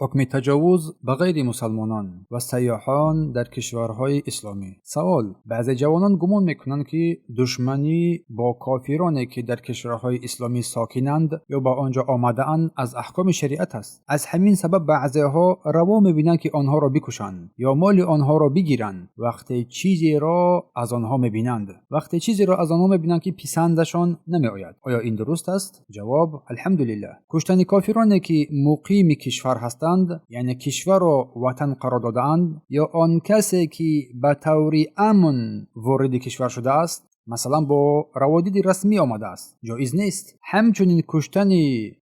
حکم تجاوز به غیر مسلمانان و سیاحان در کشورهای اسلامی. سوال: بعضی جوانان گمان میکنند که دشمنی با کافرانی که در کشورهای اسلامی ساکنند یا با آنجا آمده‌اند از احکام شریعت است. از همین سبب بعضی‌ها روا می‌بینند که آنها را بکشند یا مال آنها را بگیرند وقتی چیزی را از آنها می‌بینند که پسندشان نمی‌آید. آیا این درست است؟ جواب: الحمدلله. کشتن کافرانی که مقیم کشور هستند، یعنی کشور را وطن قرار داده‌اند، یا آن کسی که به طور امن وارد کشور شده است، مثلا با روادید رسمی آمده است، جایز نیست. همچنین کشتن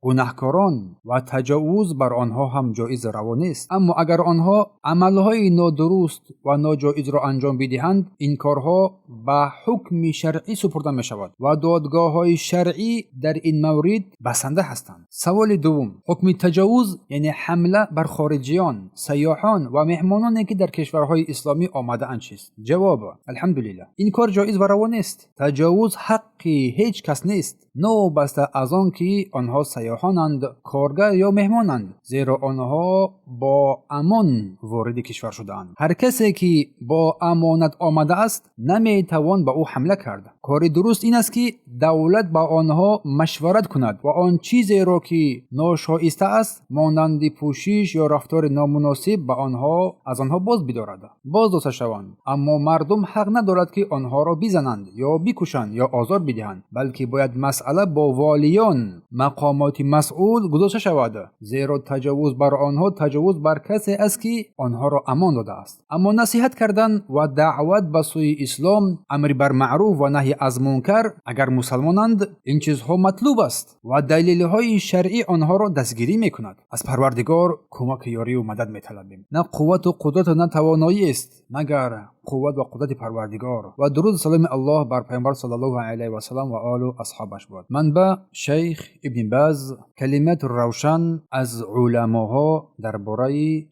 گناهکاران و تجاوز بر آنها هم جایز روا نیست. اما اگر آنها عملهای نادرست و ناجایز را انجام بدهند، این کارها به حکم شرعی سپرده می شود و دادگاه‌های شرعی در این مورد بسنده هستند. سوال دوم: حکم تجاوز یعنی حمله بر خارجیان، سیاحان و مهمانانی که در کشورهای اسلامی آمده اند چیست؟ جواب: الحمدلله. این کار جایز و روا نیست. تجاوز حقی هیچ کس نیست، نوبسته از آن که آنها سیاحانند، کارگر یا مهمانند، زیرا آنها با امان وارد کشور شده‌اند. هر کسی که با امانت آمده است نمیتوان به او حمله کرد. کار درست این است که دولت با آنها مشورت کند و آن چیزی را که ناشایسته است مانند پوشش یا رفتار نامناسب به آنها از آنها باز بدارد، باز داشته شوند. اما مردم حق ندارد که آنها را بزنند یا بکشند یا آزار بدهند، بلکه باید مسئله با والیان مقامات مسئول گذاشته شود، زیرا تجاوز بر آنها تجاوز بر کسی است که آنها را امان داده است. اما نصیحت کردن و دعوت به سوی اسلام، امر بر معروف و نهی از منکر اگر مسلمانند، این چیزها مطلوب است و دلیل‌های شرعی آنها را دستگیری می‌کند. از پروردگار کمک، یاری و مدد می‌طلبیم. نه قوت و قدرت و نه توانایی است مگر قوت و قدرت پروردگار. و درود و سلام الله بر پیامبر صلی الله علیه و سلم و آل و اصحابش باد. منبع: شیخ ابن باز، کلمات روشن از علماها درباره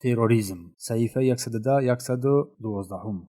تروریسم، صحیفه 110-112.